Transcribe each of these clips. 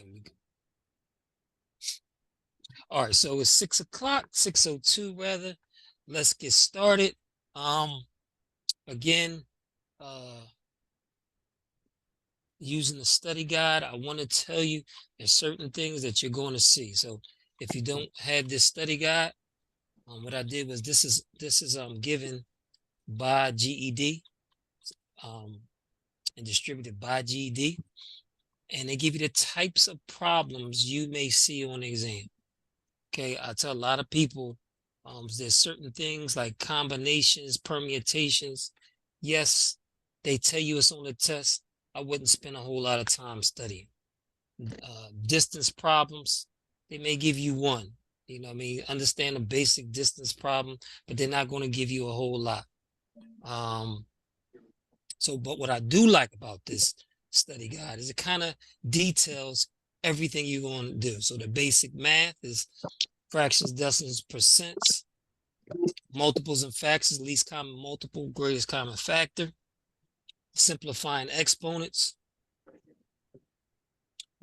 There we go. All right, so it's 6 o'clock, 6:02 rather. Let's get started. Again, using the study guide, I want to tell you there's certain things that you're going to see. So if you don't have this study guide, what I did was this is given by GED and distributed by GED, and they give you the types of problems you may see on the exam. Okay, I tell a lot of people there's certain things like combinations, permutations. Yes, they tell you it's on the test. I wouldn't spend a whole lot of time studying. Distance problems, they may give you one. You know what I mean? Understand a basic distance problem, but they're not going to give you a whole lot. But what I do like about this study guide is it kind of details everything you're going to do. So the basic math is fractions, decimals, percents, multiples and factors, least common multiple, greatest common factor, simplifying exponents,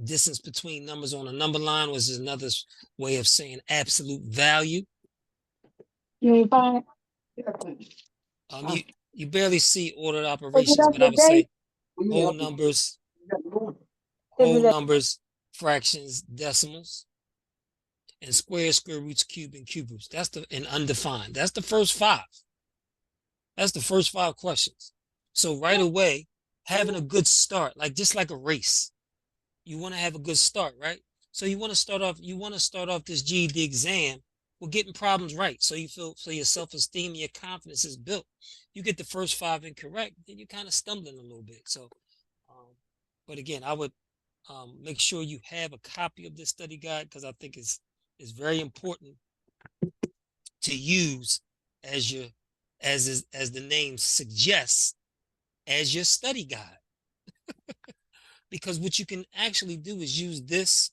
distance between numbers on a number line, was another way of saying absolute value. You barely see ordered operations, but I would say whole numbers, fractions, decimals, and squares, square roots, cube, and cube roots. That's and undefined. That's the first 5. That's the first 5 questions. So right away, having a good start, just like a race, you want to have a good start, right? So you want to start off this GED exam with getting problems right. So your self-esteem, your confidence is built. You get the first 5 incorrect, then you're kind of stumbling a little bit. So, but again, I would make sure you have a copy of this study guide, because I think it's very important to use as the name suggests, as your study guide. Because what you can actually do is use this,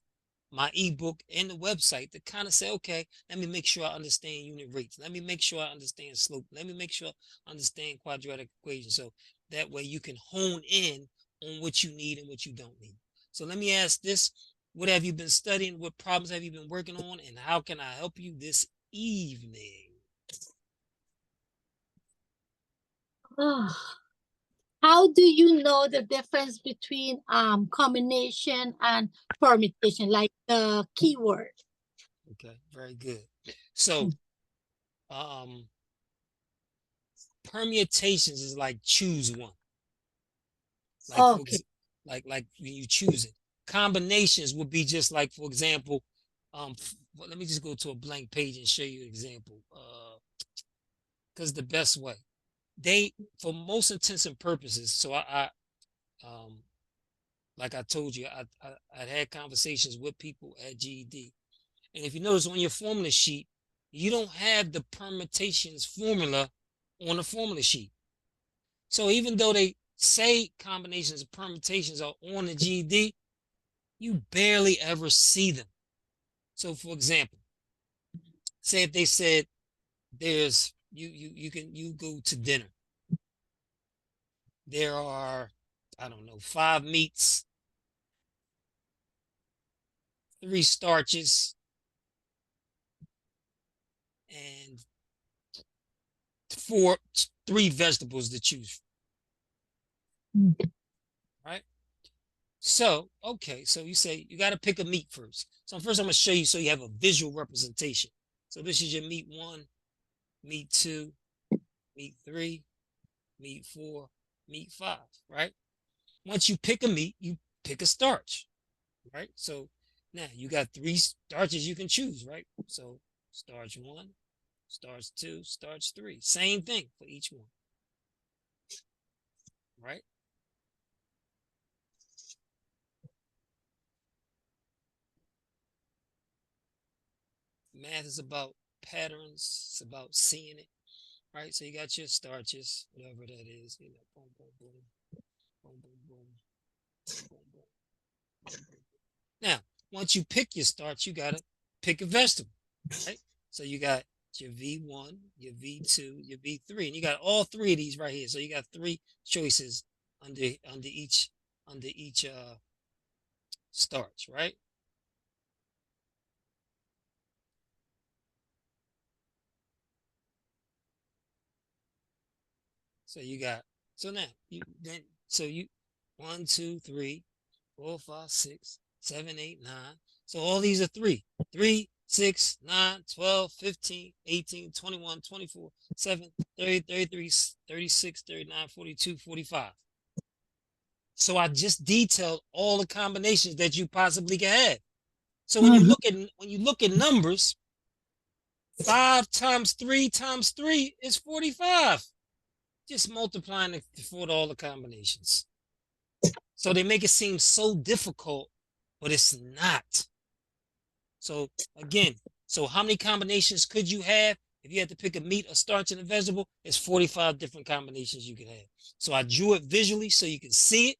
my ebook, and the website to kind of say, okay, let me make sure I understand unit rates. Let me make sure I understand slope. Let me make sure I understand quadratic equations. So that way you can hone in on what you need and what you don't need. So let me ask this. What have you been studying? What problems have you been working on? And how can I help you this evening? How do you know the difference between combination and permutation, like the keyword? Okay, very good. So permutations is like choose one. Like when you choose it. Combinations would be just like, for example, let me just go to a blank page and show you an example. Because the best way. For most intents and purposes, so I like I told you, I had conversations with people at GED. And if you notice on your formula sheet, you don't have the permutations formula on the formula sheet. So even though they say combinations and permutations are on the GED, you barely ever see them. So for example, say if they said there's you go to dinner. There are, I don't know, 5 meats, 3 starches, and 3 vegetables to choose from. Right? So, okay, so you say you got to pick a meat first. So first I'm going to show you so you have a visual representation. So this is your meat 1, meat 2, meat 3, meat 4, meat 5, right? Once you pick a meat, you pick a starch, right? So now you got 3 starches you can choose, right? So starch 1, starch 2, starch 3. Same thing for each one, right? Math is about patterns. It's about seeing it, right? So you got your starches, whatever that is, boom, boom, boom, boom, boom, boom, boom, boom, boom. Now, once you pick your starch, you gotta pick a vegetable, right? So you got your V1, your V2, your V3, and you got all 3 of these right here. So you got 3 choices under each starch, right? So you got, so now you then, so you 1, 2, 3, 4, 5, 6, 7, 8, 9. So all these are 3. 3, 6, 9, 12, 15, 18, 21, 24, 7, 30, 33, 36, 39, 42, 45. So I just detailed all the combinations that you possibly can have. So when you look at numbers, 5 times 3 times 3 is 45. Just multiplying it for all the combinations. So they make it seem so difficult, but it's not. So again, so how many combinations could you have if you had to pick a meat, a starch, and a vegetable? It's 45 different combinations you could have. So I drew it visually so you can see it,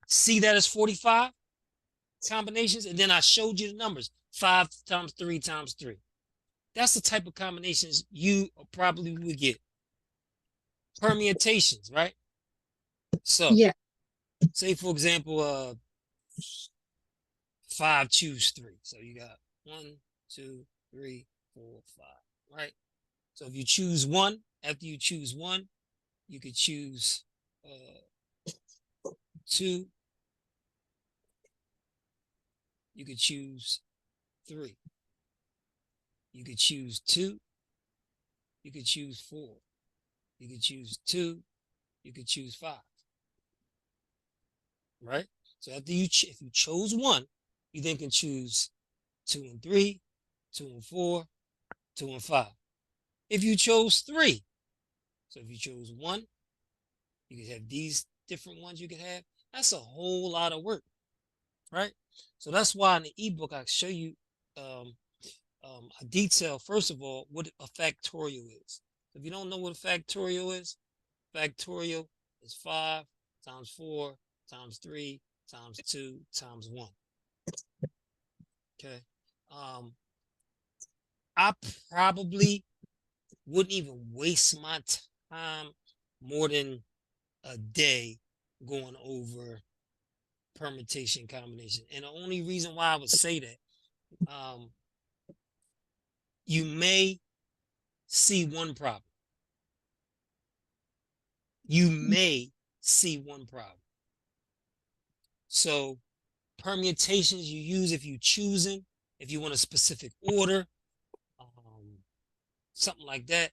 see that it's 45 combinations, and then I showed you the numbers, 5 times 3 times 3. That's the type of combinations you probably would get. Permutations, right? So, Yeah. say for example, 5 choose 3. So you got 1, 2, 3, 4, 5, right? So if you choose 1, after you choose 1, you could choose 2, you could choose 3, you could choose 2, you could choose 4, you could choose 2, you could choose 5, right? So after if you chose 1, you then can choose 2 and 3, 2 and 4, 2 and 5. If you chose 3, so if you chose 1, you could have these different ones you could have. That's a whole lot of work, right? So that's why in the ebook I show you a detail, first of all, what a factorial is. If you don't know what a factorial is 5 times 4 times 3 times 2 times 1. Okay. I probably wouldn't even waste my time more than a day going over permutation combination. And the only reason why I would say that, you may see one problem. You may see one problem. So permutations you use if you choosing, if you want a specific order, something like that.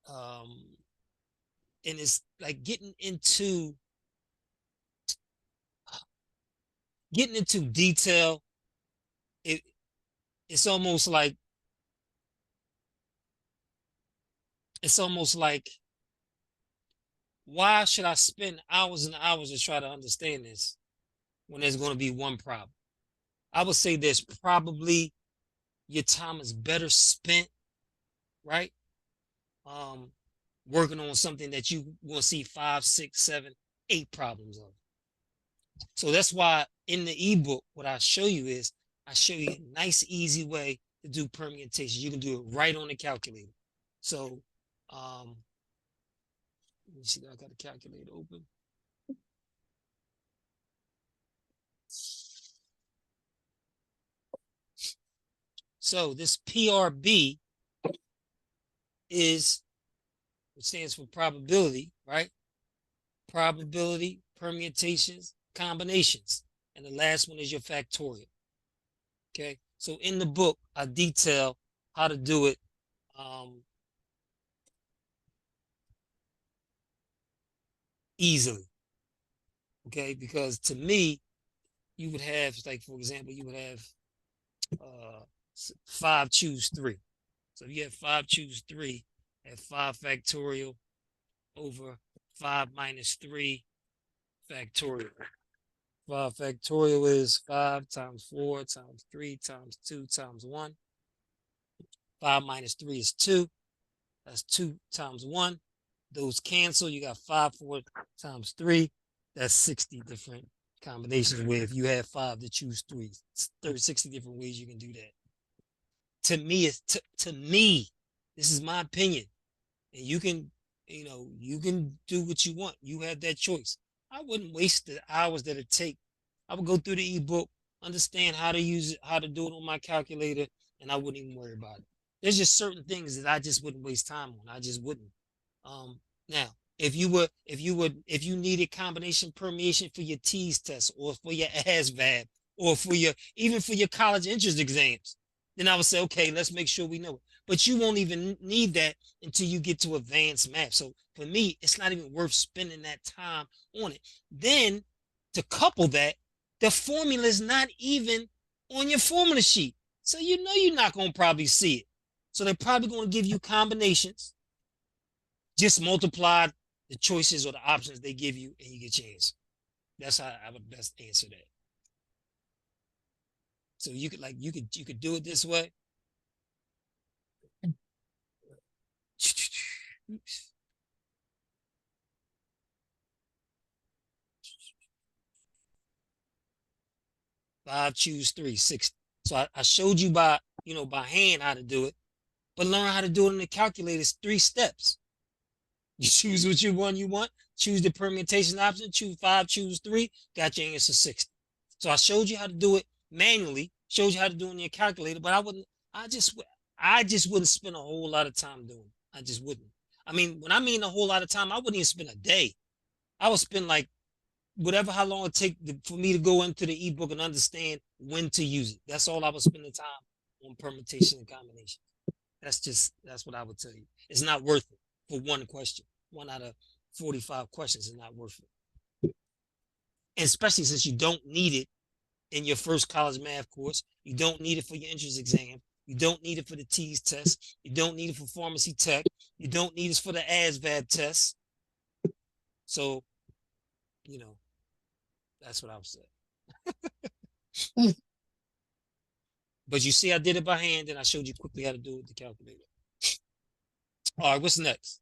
And it's like getting into detail. It's almost like why should I spend hours and hours to try to understand this when there's going to be one problem? I would say there's probably your time is better spent, right? Working on something that you will see 5, 6, 7, 8 problems of. So that's why in the ebook, what I show you is I show you a nice, easy way to do permutations. You can do it right on the calculator. So, let me see, I got a calculator open. So this PRB is, it stands for probability, right? Probability, permutations, combinations. And the last one is your factorial. Okay. So in the book, I detail how to do it easily. Okay. Because to me, you would have, like, for example, you would have 5 choose 3. So if you have 5 choose 3, have 5 factorial over 5 minus 3 factorial. 5 factorial is 5 times 4 times 3 times 2 times 1. 5 minus 3 is 2. That's 2 times 1. Those cancel. You got 5, 4 times 3. That's 60 different combinations where if you have 5 to choose 3, 60 different ways you can do that. To me, to me, this is my opinion. And you can, you can do what you want. You have that choice. I wouldn't waste the hours that it take I would go through the ebook, understand how to use it, how to do it on my calculator, and I wouldn't even worry about it. There's just certain things that I just wouldn't waste time on. I just wouldn't. Now, if you needed combination permeation for your TEAS test or for your ASVAB or for your even for your college entrance exams, then I would say, okay, let's make sure we know it. But you won't even need that until you get to advanced math. So for me, it's not even worth spending that time on it. Then to couple that, the formula is not even on your formula sheet. So you know you're not going to probably see it. So they're probably going to give you combinations. Just multiply the choices or the options they give you and you get your answer. That's how I would best answer that. So you could do it this way. 5, choose 3, 6. So I showed you by hand how to do it, but learn how to do it in the calculator. It's 3 steps. You choose which one you want, choose the permutation option, choose 5, choose 3, got your answer 60. So I showed you how to do it manually, showed you how to do it in your calculator, but I just wouldn't spend a whole lot of time doing it. I just wouldn't. I mean, when I mean a whole lot of time, I wouldn't even spend a day. I would spend like whatever how long it take for me to go into the ebook and understand when to use it. That's all I would spend the time on permutation and combination. That's what I would tell you. It's not worth it for one question. 1 out of 45 questions is not worth it. And especially since you don't need it in your first college math course. You don't need it for your entrance exam. You don't need it for the TEAS test. You don't need it for pharmacy tech. You don't need it for the ASVAB test. So, that's what I would say. But you see, I did it by hand and I showed you quickly how to do it with the calculator. All right, what's next?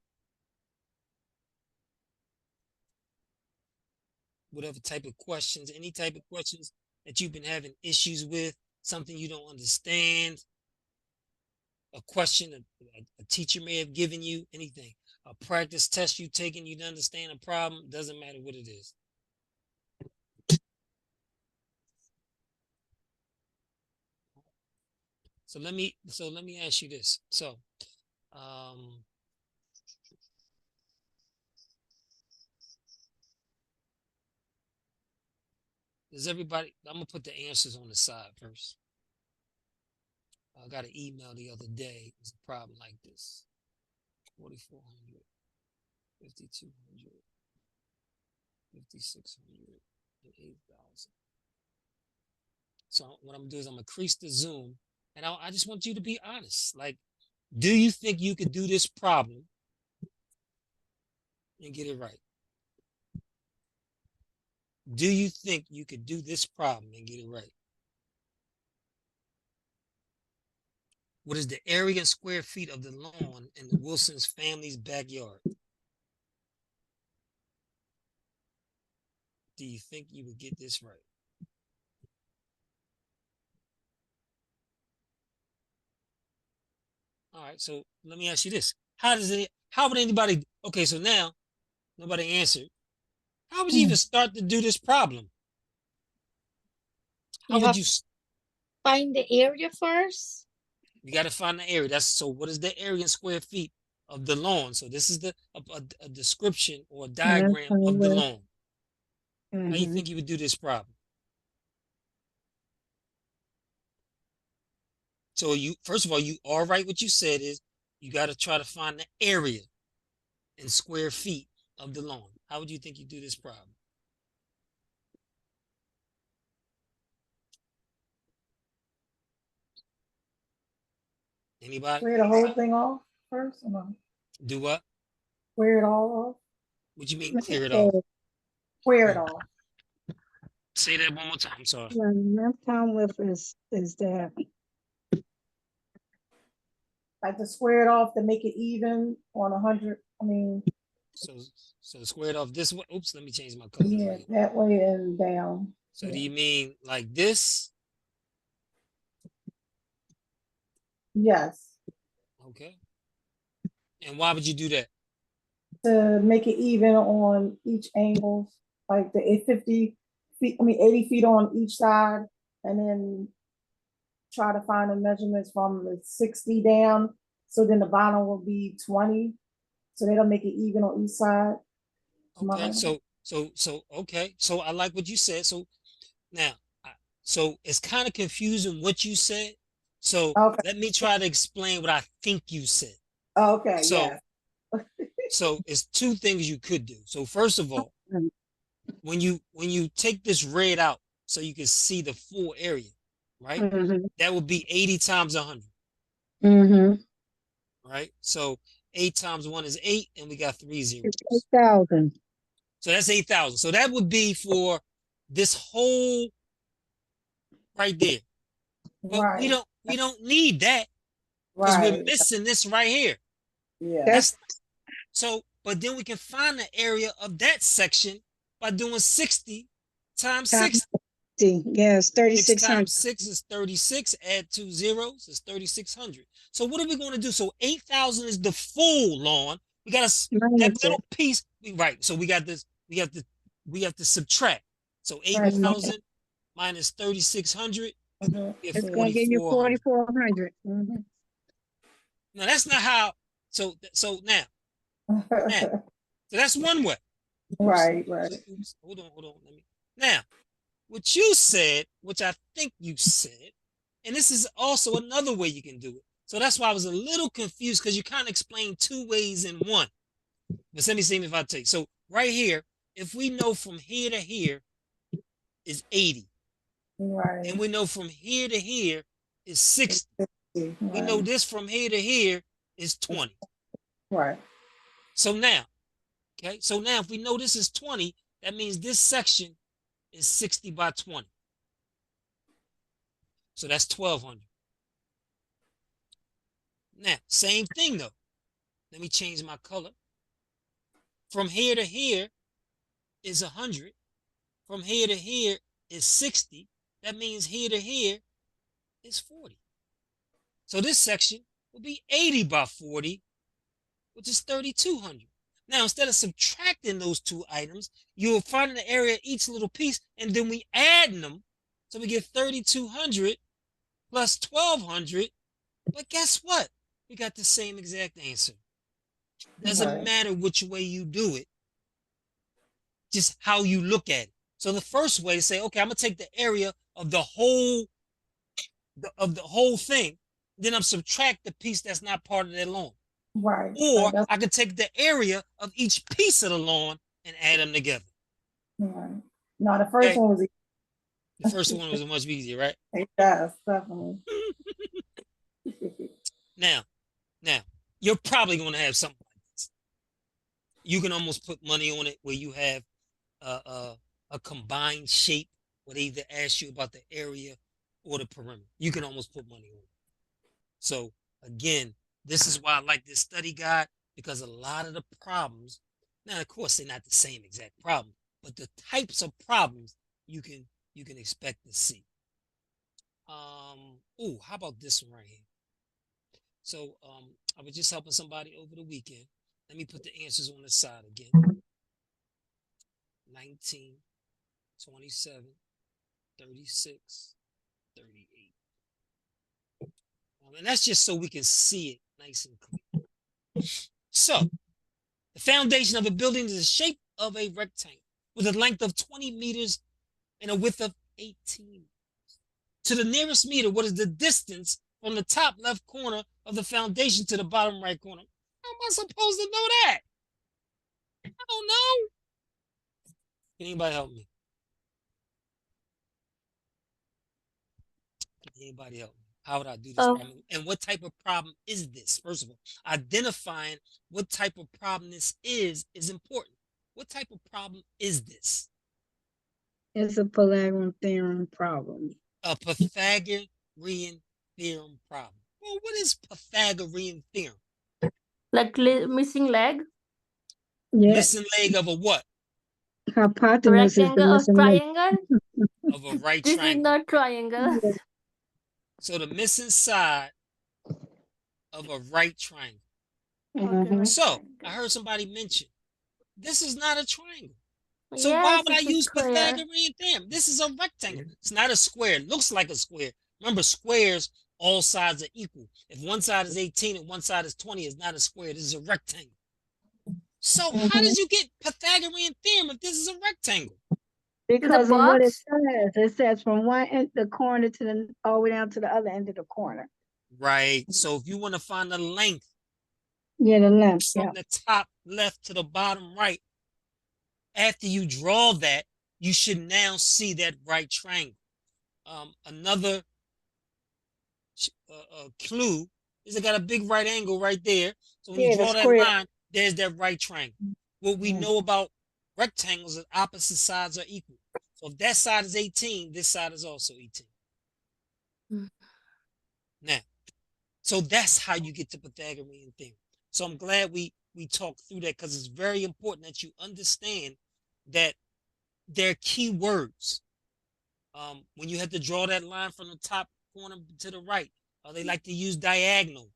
Whatever type of questions, any type of questions that you've been having issues with, something you don't understand, a question a teacher may have given you, anything, a practice test you've taken, you don't understand a problem, doesn't matter what it is. So let me ask you this. So, does everybody? I'm gonna put the answers on the side first. I got an email the other day. It was a problem like this: 4,400, 5,200, 5,600, and 8,000. So what I'm gonna do is I'm gonna increase the zoom, and I just want you to be honest. Like, do you think you could do this problem and get it right? Do you think you could do this problem and get it right? What is the area in square feet of the lawn in the Wilson's family's backyard? Do you think you would get this right? All right, so let me ask you this. How would anybody, okay, so now nobody answered. How would you even start to do this problem? How You would have you, to find the area first. you got to find the area. So what is the area in square feet of the lawn? So this is a description or a diagram of the lawn. How do you think you would do this problem? So first of all, you are right. What you said is you got to try to find the area in square feet of the lawn. How would you think you do this problem? Anybody? Square the whole thing off first, or no? Do what? Square it all off. What you mean clear it off? Square it off. Say that one more time. I'm sorry. Yeah, math time with is that Like to square it off to make it even on 100. I mean, So square it off this way. Oops, let me change my color. yeah, Right. that way and down. So Yeah. do you mean like this? Yes, Okay. And why would you do that? to make it even on each angle, like the 50 feet, 80 feet on each side, and then try to find the measurements from the 60 down. So then the bottom will be 20. So that'll make it even on each side. Okay, okay. So I like what you said. So now, so it's kind of confusing what you said. So Okay. let me try to explain what I think you said. Okay, So, yes. so it's two things you could do. So first of all, when you take this red out so you can see the full area, right? That would be 80 times 100. Right? So 8 times 1 is 8, and we got 3 zeros. 8,000. So that's 8,000. So that would be for this whole right there. But Right. we don't need that because we're missing this right here. Yeah. That's so, but then we can find the area of that section by doing 60 times 60. Yes, 6 3,600. times 6 is 36. Add 2 zeros is 3,600. So what are we going to do? So 8,000 is the full lawn. We got that little piece. Right. So we got this. We have to subtract. So 8,000 minus 3,600. It's going to give you 4,400. Now that's not how. So now. So that's one way. Right. Oops, hold on. Let me. Now, what you said, which I think you said, and this is also another way you can do it. So that's why I was a little confused because you kind of explained two ways in one. But let me see if I take. So right here, if we know from here to here is 80. Right. And we know from here to here is 60. Right. We know this from here to here is 20. Right. So now, okay, so now if we know this is 20, that means this section is 60 by 20. So that's 1,200. Now, same thing though. Let me change my color. From here to here is 100. From here to here is 60. That means here to here is 40. So this section will be 80 by 40, which is 3,200. Now, instead of subtracting those two items, you'll find the area of each little piece, and then we add them. So we get 3,200 plus 1,200. But guess what? We got the same exact answer. Doesn't matter which way you do it, just how you look at it. So the first way to say, okay, I'm gonna take the area of the whole thing, then I'm subtract the piece that's not part of that lawn. Right. Or I could take the area of each piece of the lawn and add them together. Right. No, the first one was. The first one was much easier, right? Yes, definitely. Now, you're probably going to have something like this. You can almost put money on it where you have a combined shape where they either ask you about the area or the perimeter. You can almost put money on it. So again, this is why I like this study guide, because a lot of the problems, now of course they're not the same exact problem, but the types of problems you can expect to see. Oh, how about this one right here? So I was just helping somebody over the weekend. Let me put the answers on the side again. 19, 27, 36, 38. And that's just so we can see it nice and clear. So the foundation of a building is the shape of a rectangle with a length of 20 meters and a width of 18. To the nearest meter, what is the distance from the top left corner of the foundation to the bottom right corner? How am I supposed to know that? I don't know. Can anybody help me? Can anybody help me? How would I do this problem? And what type of problem is this? First of all, identifying what type of problem this is important. What type of problem is this? It's a Pythagorean theorem problem. A Pythagorean theorem problem. Well, what is Pythagorean theorem? Like missing leg? Yeah. Missing leg of a what? Hypotenuse is the Rectangle of missing leg. triangle? Of a right This is triangle. not triangle. So the missing side of a right triangle. Okay, So I heard somebody mention this is not a triangle. So why Yes, would I it's a use square. Pythagorean theorem? This is a rectangle. It's not a square. It looks like a square. Remember, squares, all sides are equal. If one side is 18 and one side is 20, it's not a square. This is a rectangle. So how did you get Pythagorean theorem if this is a rectangle? Because of what it box? says. It says from one end the corner to the all the way down to the other end of the corner. Right. So if you want to find the length Yeah, the length. from Yeah. the top left to the bottom right, after you draw that, you should now see that right triangle. Another clue is it got a big right angle right there. So when you Yeah, the draw that square. line, there's that right triangle. What we know about rectangles is opposite sides are equal. So if that side is 18, this side is also 18. Now, so that's how you get to Pythagorean theorem. So I'm glad we talked through that because it's very important that you understand that there are key words. When you have to draw that line from the top corner to the right, they like to use diagonal.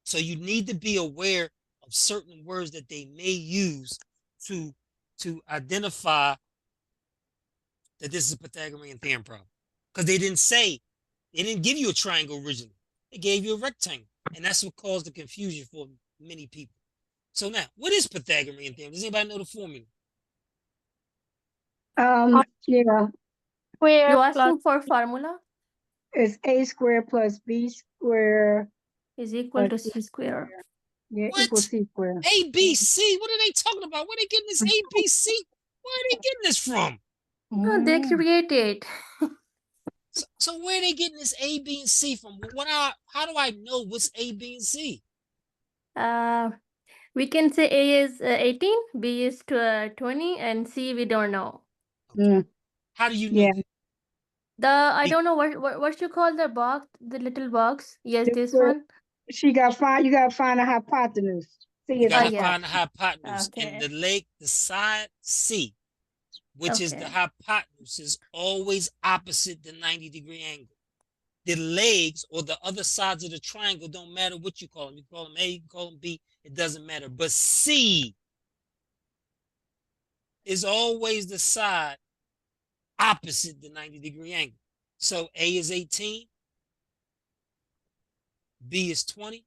So you need to be aware of certain words that they may use to identify that this is a Pythagorean theorem problem. Because they didn't give you a triangle originally. They gave you a rectangle. And that's what caused the confusion for many people. So now, what is Pythagorean theorem? Does anybody know the formula? Yeah, Square You plus asking for formula? it's a square plus b square. Is equal to plus C square. Yeah, What? equals c square. ABC? What are they talking about? Where are they getting this ABC? Where are they getting this from? Oh, they created. So where are they getting this A, B, and C from? How do I know what's A, B, and C? We can say A is 18, B is 20, and C we don't know. Mm, How do you know yeah, that? I don't know what you call the box, the little box. Yes, the this square. one. You gotta find a hypotenuse. See You if gotta it's yeah. find the hypotenuse. Okay. And the side C, which is the Okay. hypotenuse, is always opposite the 90-degree angle. The legs or the other sides of the triangle don't matter what you call them. You call them A, you call them B, it doesn't matter. But C is always the side opposite the 90-degree angle. So A is 18, B is 20.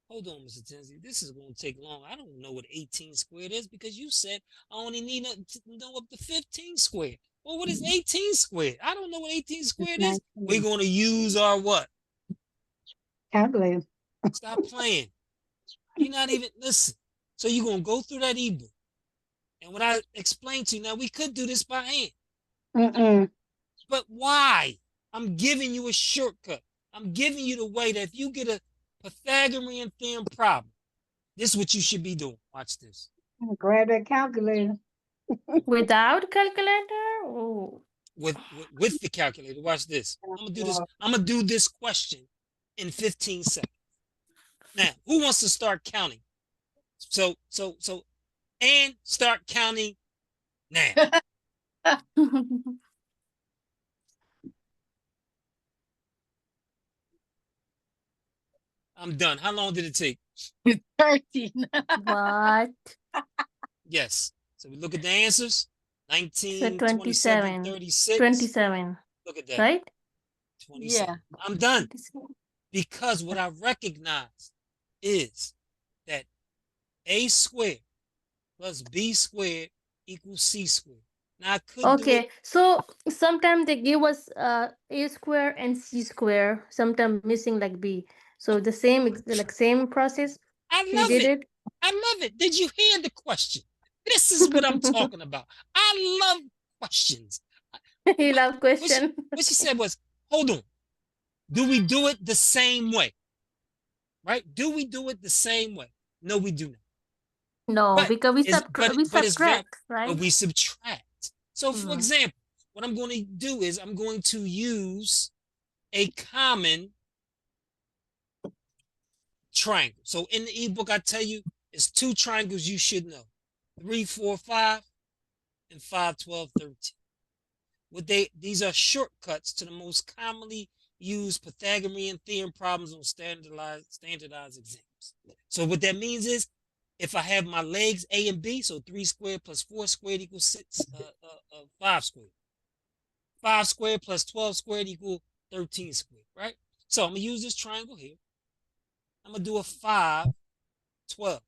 Hold on, Mr. Tinsley. This is going to take long. I don't know what 18 squared is because you said I only need to know up to 15 squared. Well, what is 18 squared? I don't know what 18 squared is. We're going to use our what? calculator. Stop playing. You're not even, listen. So you're going to go through that ebook. And what I explained to you, now we could do this by hand. But why? I'm giving you a shortcut. I'm giving you the way that if you get a Pythagorean theorem problem, this is what you should be doing. Watch this. Grab that calculator. Without calculator? Oh. With the calculator, watch this. I'm gonna do this question in 15 seconds. Now, who wants to start counting? So, and start counting now. I'm done. How long did it take? 13. What? Yes. So we look at the answers. 19, 27. 27, 36. 27. Look at that. Right? 27. Yeah. I'm done. 27. Because what I recognize is that A squared plus B squared equals C squared. Now I could do it. Okay, so sometimes they give us A square and C square, sometimes missing like B. So the same same process. I He love did it. I love it. Did you hear the question? This is what I'm talking about. I love questions. He love question. What she said was, hold on. Do we do it the same way? Right? Do we do it the same way? No, we do not. No, But because we it's subtract, right? But we subtract. So for example, what I'm going to do is I'm going to use a common triangle. So in the ebook, I tell you, it's 2 triangles you should know. 3, 4, 5, and 5, 12, 13. These are shortcuts to the most commonly used Pythagorean theorem problems on standardized exams. So what that means is if I have my legs A and B, so 3 squared plus 4 squared equals 5 squared. 5 squared plus 12 squared equal 13 squared, right? So I'm gonna use this triangle here. I'm gonna do a 5, 12,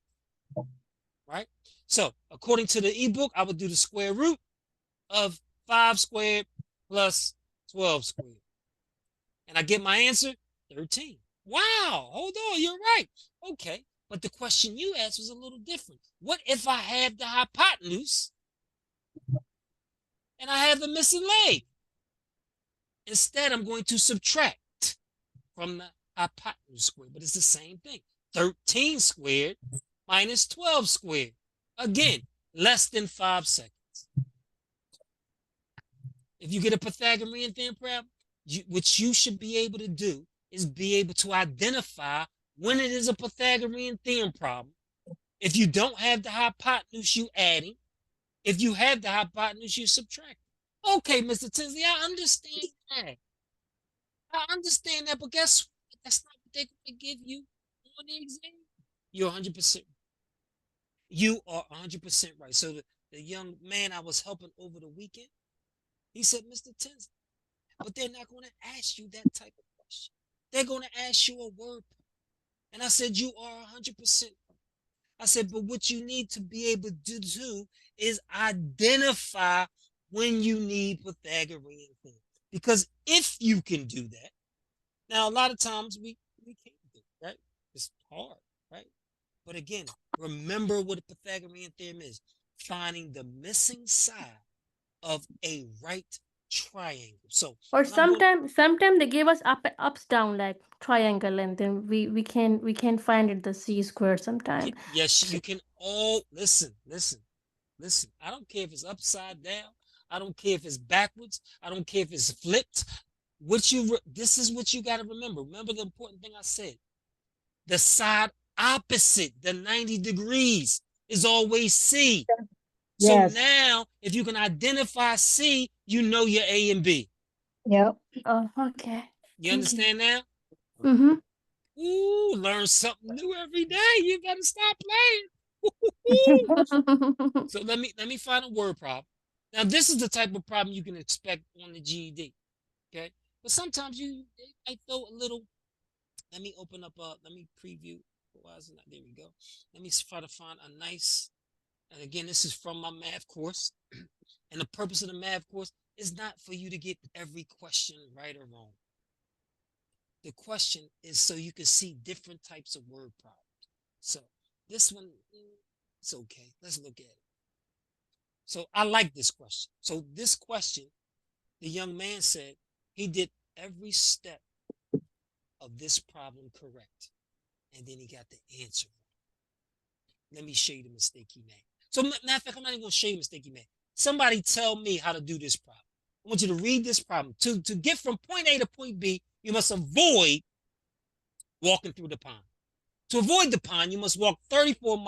right? So according to the ebook, I would do the square root of 5 squared plus 12 squared. And I get my answer, 13. Wow, hold on, you're right. Okay, but the question you asked was a little different. What if I have the hypotenuse and I have the missing leg? Instead, I'm going to subtract from the hypotenuse squared, but it's the same thing. 13 squared minus 12 squared. Again, less than 5 seconds. If you get a Pythagorean theorem problem, what you should be able to do is be able to identify when it is a Pythagorean theorem problem. If you don't have the hypotenuse, you adding. If you have the hypotenuse, you subtracting. Okay, Mr. Tinsley, I understand that. I understand that, but guess what? That's not what they're going to give you on the exam. You're 100%. You are 100% right. So the young man I was helping over the weekend, he said, Mr. Tinsley, but they're not going to ask you that type of question. They're going to ask you a word. And I said, you are 100%. I said, but what you need to be able to do is identify when you need Pythagorean theorem. Because if you can do that, now a lot of times we can't do it, right? It's hard, right? But again, remember what a Pythagorean theorem is. Finding the missing side of a right triangle. So Or sometimes they give us ups down like triangle, and then we can find it the C square sometime. Yes, you can all listen. I don't care if it's upside down. I don't care if it's backwards. I don't care if it's flipped. This is what you got to remember. Remember the important thing I said. The side opposite the 90 degrees is always C. Yes. So now, if you can identify C, you know your A and B. Yep. Oh, okay. You understand now? Mm-hmm. Ooh, learn something new every day. You better stop playing. So let me find a word problem. Now, this is the type of problem you can expect on the GED. Okay, but sometimes they might throw a little. Let me open up. Let me preview. Why is it not? There we go. Let me try to find a nice. And again, this is from my math course. And the purpose of the math course is not for you to get every question right or wrong. The question is so you can see different types of word problems. So this one, it's okay. Let's look at it. So I like this question. So this question, the young man said he did every step of this problem correct. And then he got the answer right. Let me show you the mistake he made. So matter of fact, I'm not even going to show you the mistake he made. Somebody tell me how to do this problem. I want you to read this problem. To get from point A to point B, you must avoid walking through the pond. To avoid the pond, you must walk 34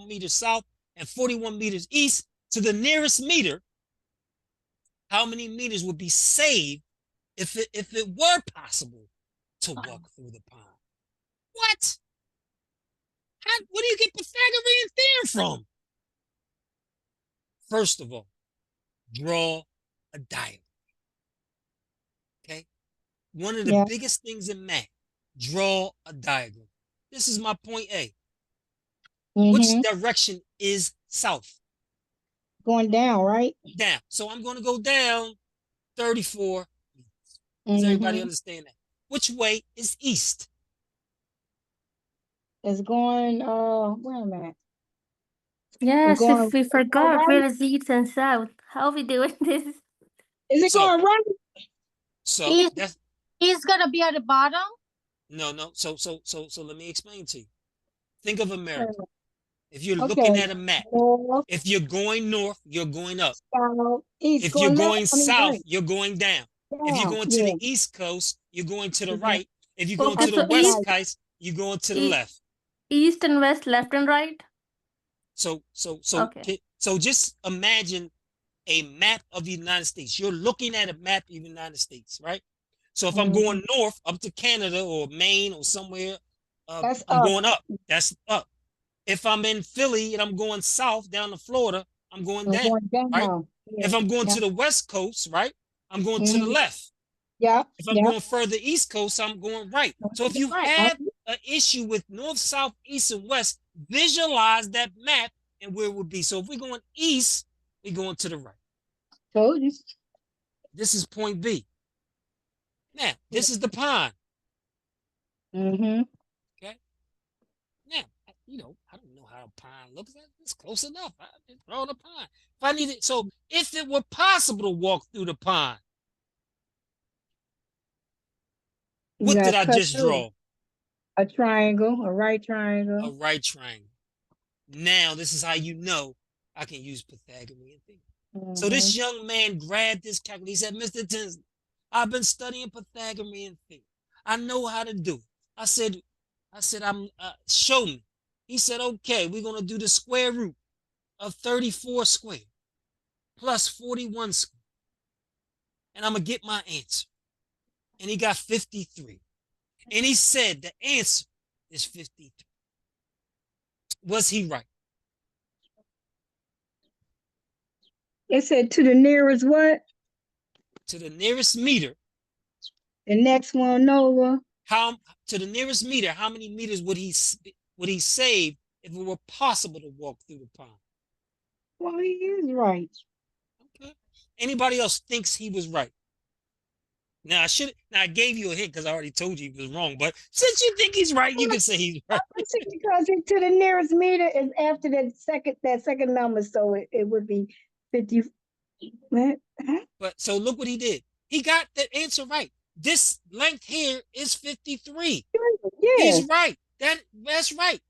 meters south and 41 meters east to the nearest meter. How many meters would be saved if it were possible to walk through the pond? What? Where do you get Pythagorean theorem from? First of all, draw a diagram. Okay? One of the biggest things in math, draw a diagram. This is my point A. Which direction is south? Going down, right? Down. So I'm going to go down 34 meters. Does everybody understand that? Which way is east? It's going, wait a minute. Yes, going, we forgot right? where is east and south. How are we doing this? Is it going right? So that's He's gonna be at the bottom. no. So let me explain to you. Think of America. If you're Okay. looking at a map, North, if you're going north, you're going up. south, east. If you're going left, I mean, south, right. you're going down. If you're going to the east coast, you're going to the right. If you're going Okay, to so the west coast, you're going to the left. East and west, left and right. So Okay. so just imagine a map of the United States. You're looking at a map of the United States, right? So if I'm going north up to Canada or Maine or somewhere, That's I'm up. going up. That's up. If I'm in Philly and I'm going south down to Florida, I'm going I'm down, going down right? now. Yeah, If I'm going yeah, to the West Coast, right, I'm going to the mhm, left. yeah, If I'm yeah. going further East Coast, I'm going right. So if you Right. have an issue with north, south, east, and west, visualize that map and where it would be. So if we're going east, we're going to the right. Told you. This is point B. Now, this is the pond. Mm-hmm. Okay. Now, I don't know how a pond looks. It's close enough. I just draw the pond. If I needed, so if it were possible to walk through the pond, You what did got I cut just through draw? a triangle, a right triangle. A right triangle. Now, this is how you know I can use Pythagorean theorem. So Mm-hmm. this young man grabbed this calculator. He said, Mr. Tinsley, I've been studying Pythagorean theorem. I know how to do it. I'm show me. He said, okay, we're gonna do the square root of 34 squared plus 41 squared. And I'm gonna get my answer. And he got 53. And he said the answer is 53. Was he right? It said to the nearest what? To the nearest meter, The next one over. how to the nearest meter, how many meters would he save if it were possible to walk through the pond? Well, he is right. Okay. Anybody else thinks he was right? Now I gave you a hint because I already told you he was wrong. But since you think he's right, you can say he's right. I see, because it, to the nearest meter is after that second number, so it would be 50. What? Huh? But so look what he did. He got the answer right. This length here is 53. Yeah. He's right. That's right.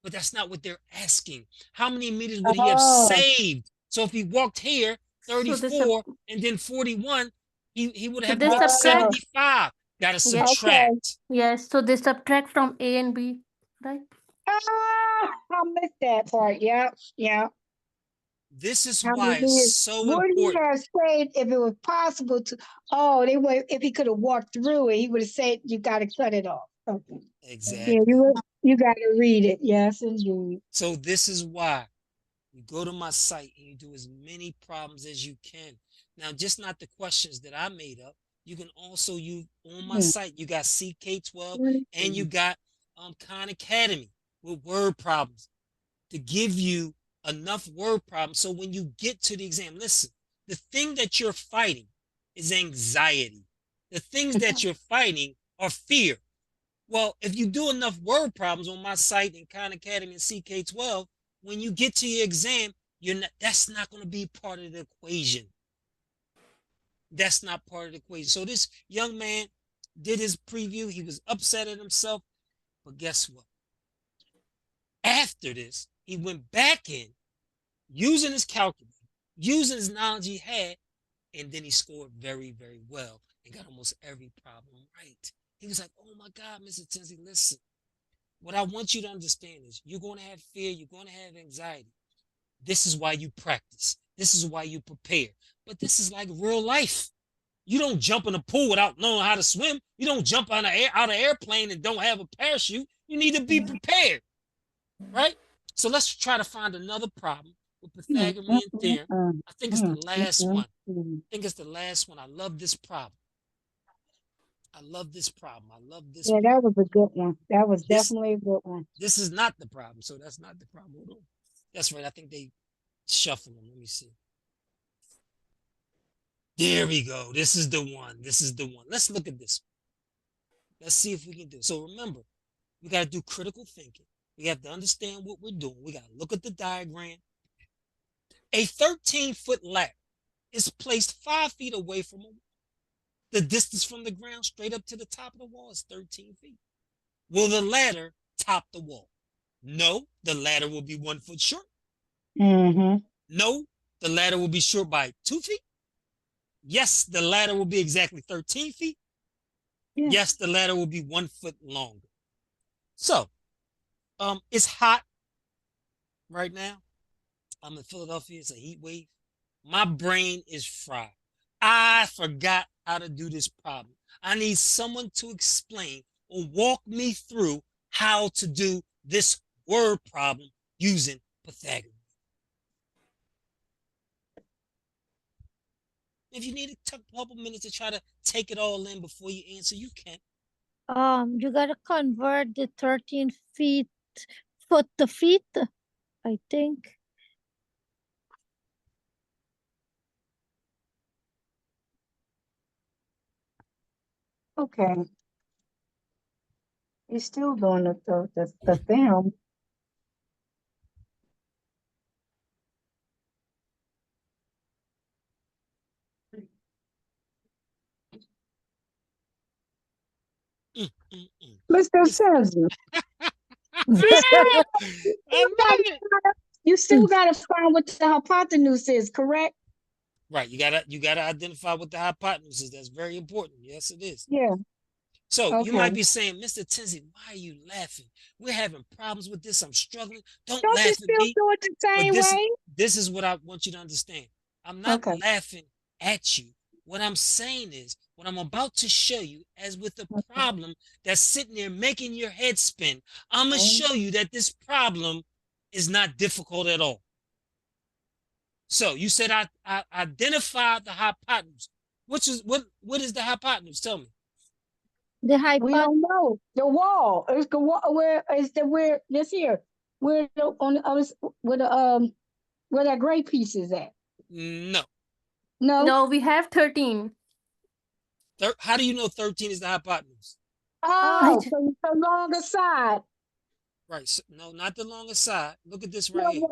But that's not what they're asking. How many meters would he have Oh. saved? So if he walked here, So this 34, and then 41, he would So have they walked subtract. 75. Gotta Yes. Okay. subtract. yes, so they subtract from A and B, right? Ah, I missed that part. Yeah, yeah. This is How why many it's years? so Would he important. have said if it was possible to? Oh, they would. If he could have walked through it, he would have said, "You got to cut it off." Okay. Exactly. Yeah, you got to read it. Yes, indeed. So this is why you go to my site and you do as many problems as you can. Now, just not the questions that I made up. You can also use on my site. You got CK12 and you got Khan Academy with word problems to give you enough word problems. So when you get to the exam, listen, the thing that you're fighting is anxiety. The things that you're fighting are fear. Well, if you do enough word problems on my site in Khan Academy and CK12, when you get to your exam, that's not going to be part of the equation. That's not part of the equation. So this young man did his preview. He was upset at himself. But guess what? After this, he went back in using his calculator, using his knowledge he had, and then he scored very, very well and got almost every problem right. He was like, oh my God, Mr. Tinsley, listen. What I want you to understand is you're going to have fear, you're going to have anxiety. This is why you practice. This is why you prepare. But this is like real life. You don't jump in a pool without knowing how to swim. You don't jump out of an airplane and don't have a parachute. You need to be prepared, right? So let's try to find another problem with Pythagorean theorem. I think it's the last one. I think it's the last one. I love this problem. I love this problem. I love this. Yeah, problem. that was a good one. That was definitely a good one. This is not the problem. So that's not the problem. Hold on. That's right. I think they shuffle them. Let me see. There we go. This is the one. This is the one. Let's look at this. Let's see if we can do it. So remember, we got to do critical thinking. We have to understand what we're doing. We got to look at the diagram. A 13-foot ladder is placed 5 feet away from a wall. The distance from the ground straight up to the top of the wall is 13 feet. Will the ladder top the wall? No, the ladder will be 1 foot short. Mm-hmm. No, the ladder will be short by 2 feet. Yes, the ladder will be exactly 13 feet. Yeah. Yes, the ladder will be 1 foot longer. So, it's hot right now. I'm in Philadelphia. It's a heat wave. My brain is fried. I forgot how to do this problem. I need someone to explain or walk me through how to do this word problem using Pythagoras. If you need a couple minutes to try to take it all in before you answer, you can. You gotta convert the 13 foot to feet, I think. Okay. You're still doing the film. Mr. Sampson. I love it. You still gotta find what the hypotenuse is, correct? Right, you gotta identify what the hypotenuse is. That's very important. Yes, it is. Yeah. So you Okay. might be saying, Mr. Tinsley, why are you laughing? We're having problems with this. I'm struggling. Don't Don't you laugh at still me. do it the But same way? this is what I want you to understand. I'm not Okay. laughing at you. What I'm saying is, what I'm about to show you, as with the problem that's sitting there making your head spin, I'm gonna show you that this problem is not difficult at all. So you said I identified the hypotenuse. What is the hypotenuse? Tell me. The We hypotenuse. don't know. The wall. It's the wall. Where is the where this here? Where the on the other where that gray piece is at? No. No. No, we have 13. How do you know 13 is the hypotenuse? Oh, so it's the longer side. Right. So, no, not the longer side. Look at this No, right here.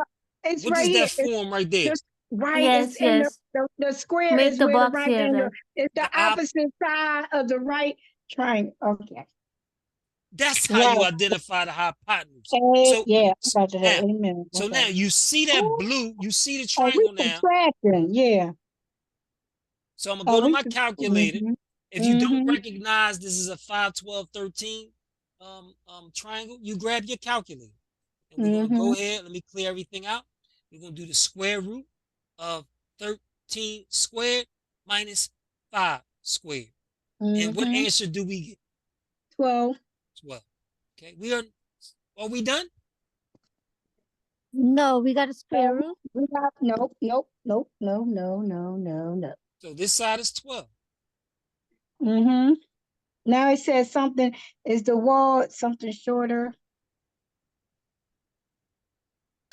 it's What right does here. that form right there? Just right. Yes, It's in yes. the square Make is the where the box right here angle. then. It's the opposite side of the right triangle. Okay. That's how you identify the hypotenuse. So Yeah. now you see that blue, you see the Oh, we triangle now. subtracting. Yeah. So I'm gonna go to my calculator. Mhm. If you don't recognize this is a 5, 12, 13 triangle, you grab your calculator. And we're gonna go ahead, let me clear everything out. We're gonna do the square root of 13 squared minus 5 squared. And what answer do we get? 12. 12. Okay, are we done? No, we got a square root. Nope. No. So this side is 12. Now it says something. Is the wall something shorter? I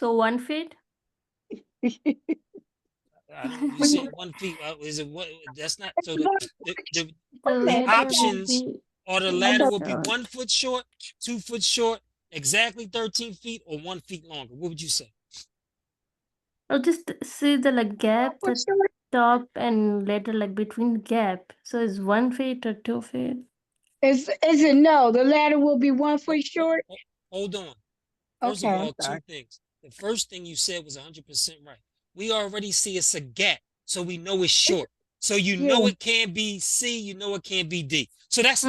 So 1 feet. don't. You said 1 feet. Is it what? That's not. So the The ladder options will be or the ladder will be 1 foot short, 2 foot short, exactly 13 feet, or 1 feet longer. What would you say? I'll just see the like gap, the top and ladder like between the gap. So it's 1 feet or 2 feet. Is it no? The ladder will be 1 foot short. Hold on. First of all, two things. The first thing you said was 100% right. We already see it's a gap, so we know it's short. So you know it can't be C, you know it can't be D. So that's,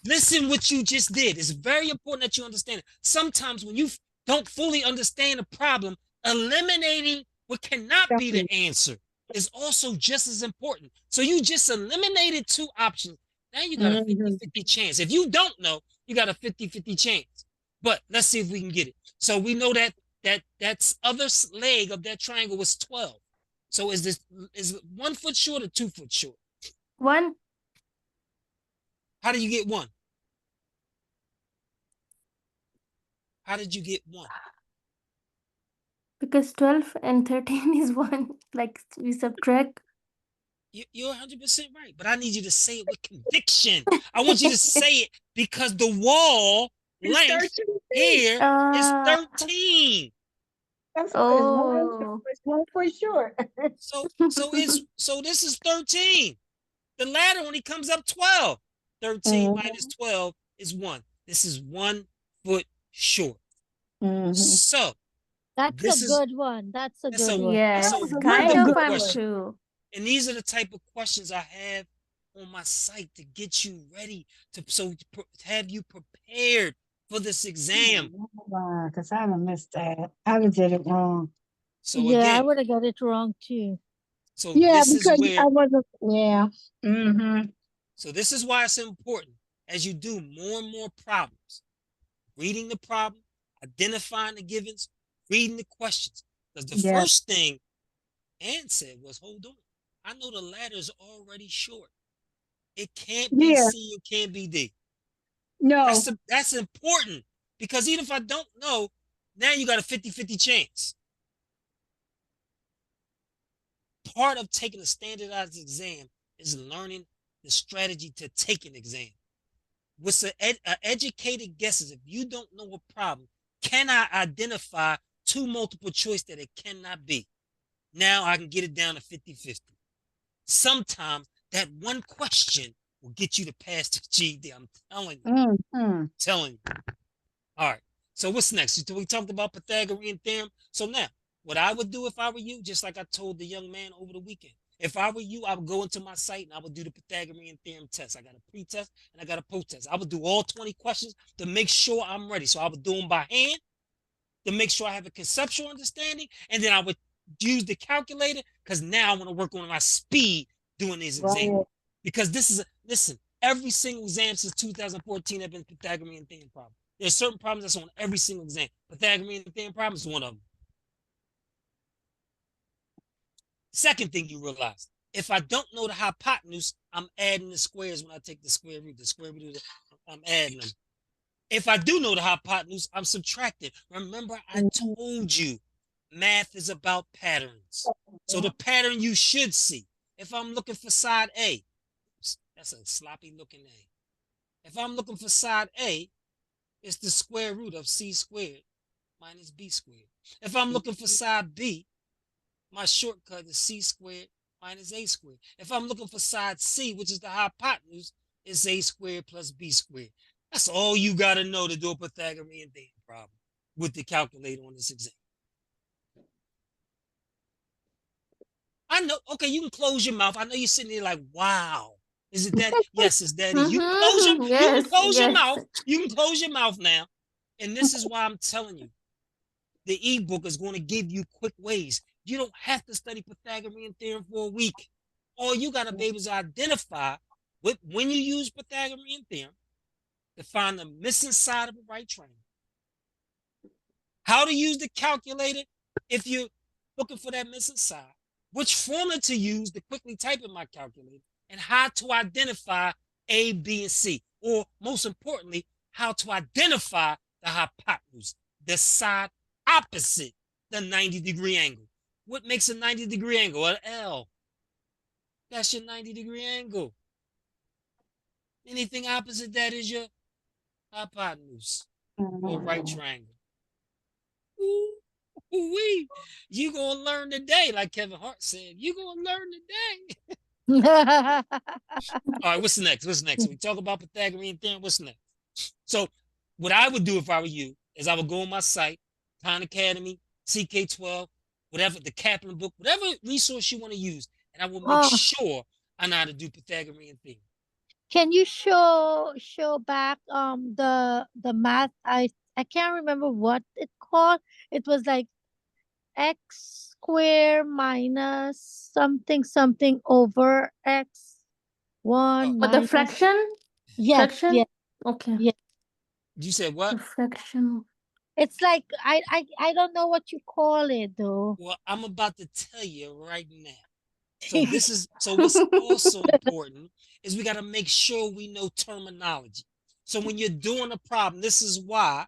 listen what you just did. It's very important that you understand it. Sometimes when you don't fully understand a problem, eliminating what cannot be the answer is also just as important. So you just eliminated 2 options. Now you got a 50-50 chance. If you don't know, you got a 50-50 chance. But let's see if we can get it. So we know that that's other leg of that triangle was 12. So is it 1 foot short or 2 foot short? 1. How do you get 1? How did you get 1? Because 12 and 13 is 1. Like we subtract. You're 100% right, but I need you to say it with conviction. I want you to say it because the wall length here is 13. That's Oh. it's 1 foot short. So this is 13. The ladder only comes up 12. 13 minus 12 is 1. This is 1 foot short. So that's a good one. That's a good one. Yes, so kind of I'm question. true. And these are the type of questions I have on my site to get you ready to have you prepared for this exam. Because I done missed that. I done did it wrong. So yeah, again, I would have got it wrong too. So yeah, this because is where I wasn't. Yeah. Mm-hmm. So this is why it's important as you do more and more problems, reading the problem, identifying the givens, reading the questions. Because the Yeah. first thing Ann said was, hold on. I know the ladder's already short. It can't be Yeah. C, it can't be D. No. That's important, because even if I don't know, now you got a 50-50 chance. Part of taking a standardized exam is learning the strategy to take an exam. What's an educated guess is, if you don't know a problem, can I identify two multiple choice that it cannot be? Now I can get it down to 50-50. Sometimes that one question will get you to pass the GED. I'm telling you. Telling you. All right. So what's next? So we talked about Pythagorean theorem. So now, what I would do if I were you, just like I told the young man over the weekend, if I were you, I would go into my site and I would do the Pythagorean theorem test. I got a pre-test and I got a post-test. I would do all 20 questions to make sure I'm ready. So I would do them by hand to make sure I have a conceptual understanding, and then I would use the calculator, because now I want to work on my speed doing these exams. Right. Because this is listen, every single exam since 2014 have been Pythagorean theorem problems. There's certain problems that's on every single exam. Pythagorean theorem problem is one of them. Second thing you realize, if I don't know the hypotenuse, I'm adding the squares when I take the square root. The square root, I'm adding them. If I do know the hypotenuse, I'm subtracting. Remember, I told you, math is about patterns. So the pattern you should see. If I'm looking for side A, that's a sloppy looking A. If I'm looking for side A, it's the square root of C squared minus B squared. If I'm looking for side B, my shortcut is C squared minus A squared. If I'm looking for side C, which is the hypotenuse, it's A squared plus B squared. That's all you got to know to do a Pythagorean theorem problem with the calculator on this exam. I know, okay, you can close your mouth. I know you're sitting there like, wow. Is it that? Yes, it's that. You can close your, you can close your mouth. You can close your mouth now. And this is why I'm telling you, the ebook is going to give you quick ways. You don't have to study Pythagorean theorem for a week. All you got to be able to identify when you use Pythagorean theorem to find the missing side of a right triangle. How to use the calculator if you're looking for that missing side. Which formula to use to quickly type in my calculator. And how to identify A, B, and C. Or most importantly, how to identify the hypotenuse, the side opposite the 90-degree angle. What makes a 90-degree angle? An L. That's your 90-degree angle. Anything opposite that is your hypotenuse or right triangle. Ooh-wee. You gonna learn today, like Kevin Hart said. You gonna learn today. All right, what's next? What's next? So we talk about Pythagorean theorem. What's next? So what I would do if I were you is I would go on my site, Khan Academy, CK12, whatever, the Kaplan book, whatever resource you want to use, and I will make sure I know how to do Pythagorean theorem. Can you show back the math? I can't remember what it called. It was like x squared minus something over x one But the minus. fraction? Yes, Fraction? yes. Okay. Yeah. You said what? The fraction. It's like I don't know what you call it though. Well, I'm about to tell you right now. So what's also important is we got to make sure we know terminology. So when you're doing a problem, this is why,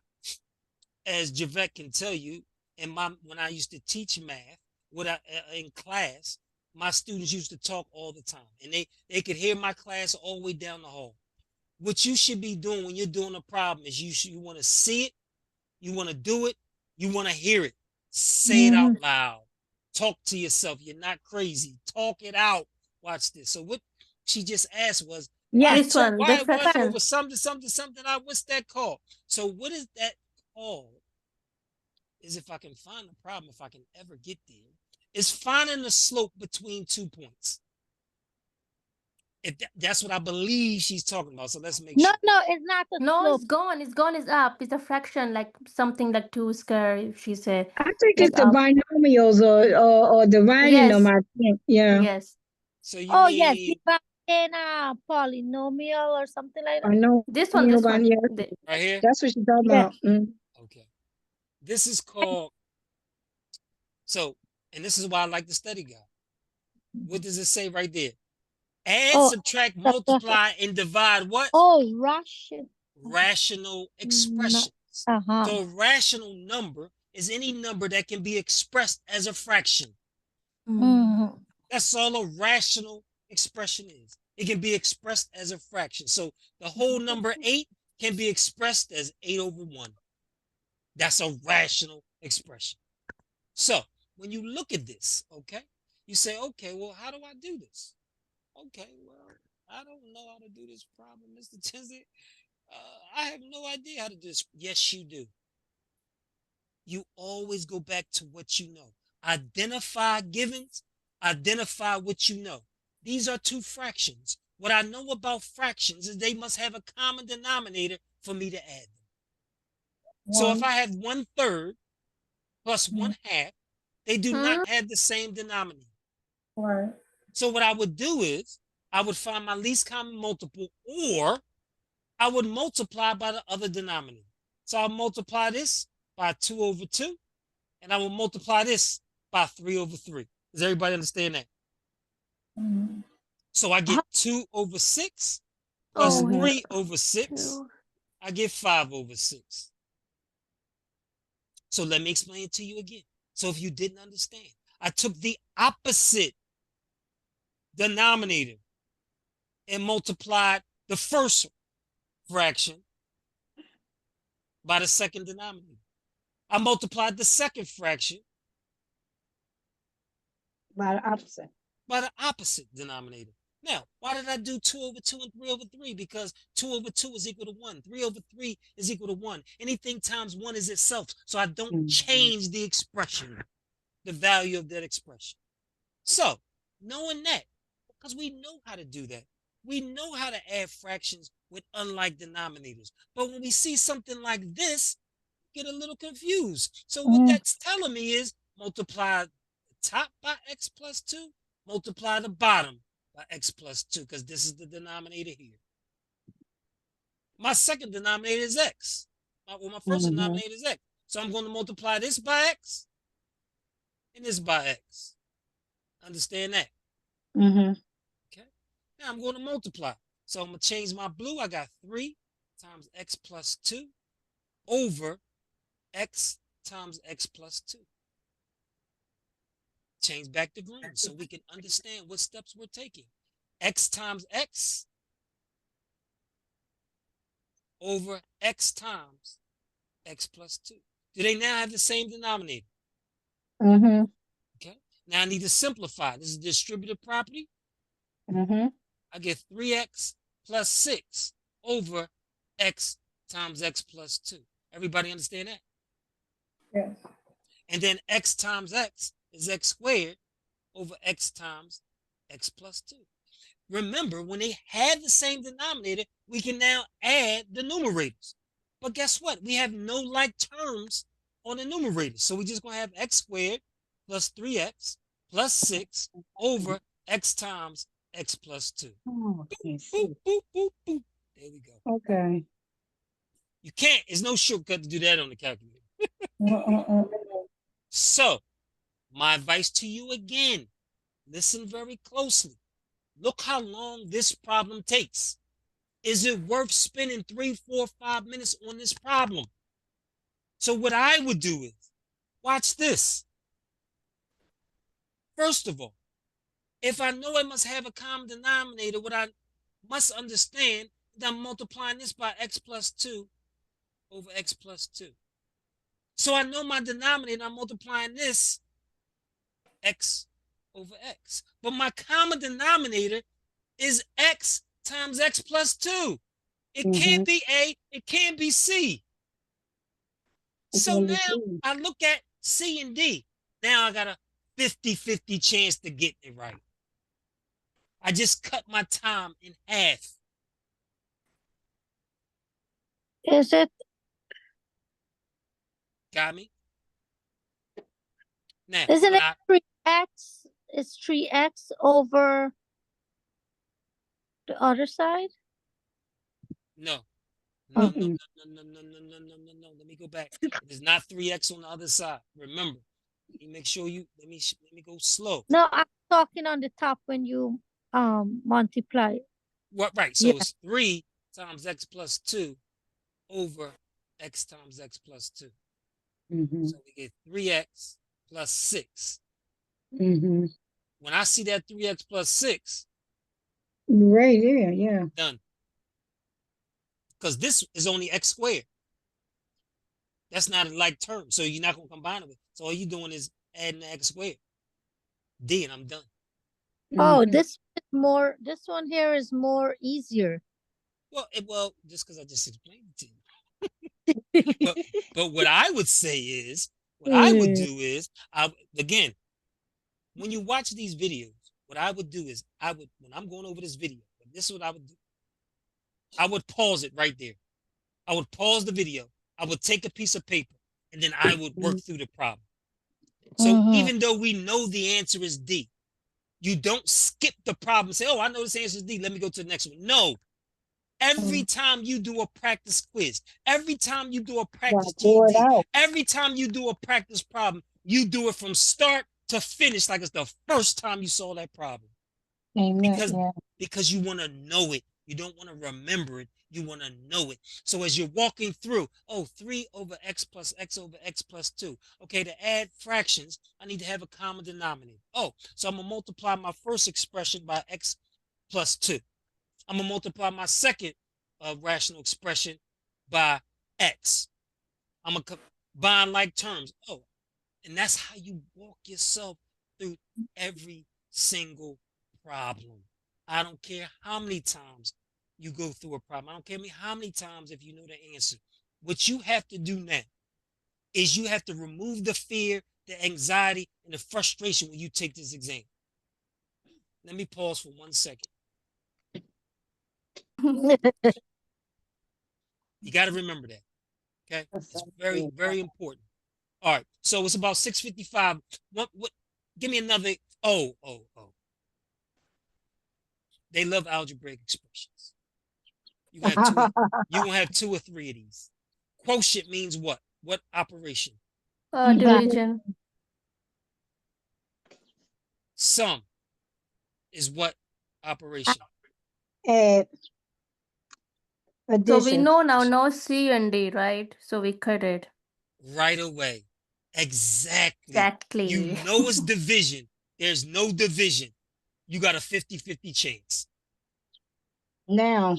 as Javette can tell you, when I used to teach math, in class, my students used to talk all the time, and they could hear my class all the way down the hall. What you should be doing when you're doing a problem is you want to see it, you want to do it, you want to hear it. Say it out loud. Talk to yourself. You're not crazy. Talk it out. Watch this. So what she just asked was, This one, the why fraction. was something? What's that called? So what is that called? Is if I can find the problem, if I can ever get there, is finding the slope between 2 points. That's what I believe she's talking about. So let's make sure. No, it's not the No, slope. it's gone. It's gone. It's up. It's a fraction, like something like 2 square. She said. I think Like it's the binomials or dividing them. I think. Yeah. Yes. So you yes, mean dividing a polynomial or something like that. I know. This one. Yeah, The- right here? that's what she's talking Yeah. about. Okay. This is called So, and this is why I like the study guide. What does it say right there? Add, Oh, subtract, the- multiply, and divide what? oh, Russian. Rational expressions. Uh-huh. So a rational number is any number that can be expressed as a fraction. Mhm. That's all a rational expression is. It can be expressed as a fraction. So the whole number 8 can be expressed as 8/1. That's a rational expression. So when you look at this, okay, you say, okay, well, how do I do this? Okay, well, I don't know how to do this problem, Mr. Tinsley. I have no idea how to do this. Yes, you do. You always go back to what you know. Identify givens, identify what you know. These are two fractions. What I know about fractions is they must have a common denominator for me to add them. So if I have 1/3 plus 1/2, they do not have the same denominator. Right. So what I would do is I would find my least common multiple, or I would multiply by the other denominator. So I'll multiply this by 2/2, and I will multiply this by 3/3. Does everybody understand that? Mhm. So I get 2/6 plus Oh, 3/6. I get 5/6. So let me explain it to you again. So if you didn't understand, I took the opposite denominator and multiplied the first fraction by the second denominator. I multiplied the second fraction By the opposite. by the opposite denominator. Now, why did I do 2/2 and 3/3? Because 2/2 is equal to 1. 3/3 is equal to 1. Anything times 1 is itself. So I don't change the expression, the value of that expression. So, knowing that, because we know how to do that, we know how to add fractions with unlike denominators. But when we see something like this, we get a little confused. So what that's telling me is multiply the top by x plus 2, multiply the bottom by x plus 2, because this is the denominator here. My second denominator is x. My first denominator is x. So I'm going to multiply this by x and this by x. Understand that? Okay. Now I'm going to multiply. So I'm going to change my blue. I got 3 times x plus 2 over x times x plus 2. Change back to green so we can understand what steps we're taking. X times x over x times x plus 2. Do they now have the same denominator? Okay. Now I need to simplify. This is distributive property. I get 3x plus 6 over x times x plus 2. Everybody understand that? Yes. And then x times x is x squared over x times x plus 2. Remember, when they have the same denominator, we can now add the numerators. But guess what? We have no like terms on the numerators. So we're just going to have x squared plus 3x plus 6 over x times x plus 2. Oh, boop, boop, boop, boop, boop. There we go. okay. You can't, there's no shortcut to do that on the calculator. So, my advice to you again, listen very closely. Look how long this problem takes. Is it worth spending 3, 4, 5 minutes on this problem? So what I would do is, watch this. First of all, if I know I must have a common denominator, what I must understand that I'm multiplying this by x plus 2 over x plus 2. So I know my denominator, I'm multiplying this x over x. But my common denominator is x times x plus 2. It can't be A, it can't be C. So now I look at C and D. Now I got a 50-50 chance to get it right. I just cut my time in half. Is it? Got me? Now, Isn't it I, 3x? It's 3x over the other side? no. Oh. No, no, no, no, no, no, no, no, no, no, no. Let me go back. It is not 3x on the other side. Remember, You make sure you let me go slow. No, I'm talking on the top when you multiply. What right? So Yeah. it's 3 times x plus 2 over x times x plus 2. Mm-hmm. So we get 3x plus 6. Mm-hmm. When I see that 3x plus 6, Right there, yeah. done. Because this is only x squared. That's not a like term, so you're not going to combine it with. So all you're doing is adding the x squared. D, and I'm done. Oh, Mhm. this is more. This one here is more easier. Well, just because I just explained it to you. But what I would say is, what I would do is, again, when you watch these videos, what I would do is, when I'm going over this video, this is what I would do. I would pause it right there. I would pause the video. I would take a piece of paper, and then I would work through the problem. So even though we know the answer is D, you don't skip the problem and say, oh, I know this answer is D. Let me go to the next one. No. Every time you do a practice quiz, every time you do a practice Pour it GED, out. every time you do a practice problem, you do it from start to finish like it's the first time you saw that problem. Amen. Yeah. Because you want to know it. You don't want to remember it. You want to know it. So as you're walking through, 3 over x plus x over x plus 2. Okay, to add fractions, I need to have a common denominator. So I'm going to multiply my first expression by x plus 2. I'm going to multiply my second rational expression by x. I'm going to combine like terms. And that's how you walk yourself through every single problem. I don't care how many times you go through a problem. I don't care how many times if you know the answer. What you have to do now is you have to remove the fear, the anxiety, and the frustration when you take this exam. Let me pause for 1 second. You got to remember that. Okay? It's very, very important. All right. So it's about 6:55. What give me another. Oh. They love algebraic expressions. You're gonna have 2 or 3 of these. Quotient means what? What operation? Division. Sum is what operation? Add. So we Addition. know now no C and D, right? So we cut it. Right away. Exactly. Exactly. You know it's division. There's no division. You got a 50-50 chance. Now.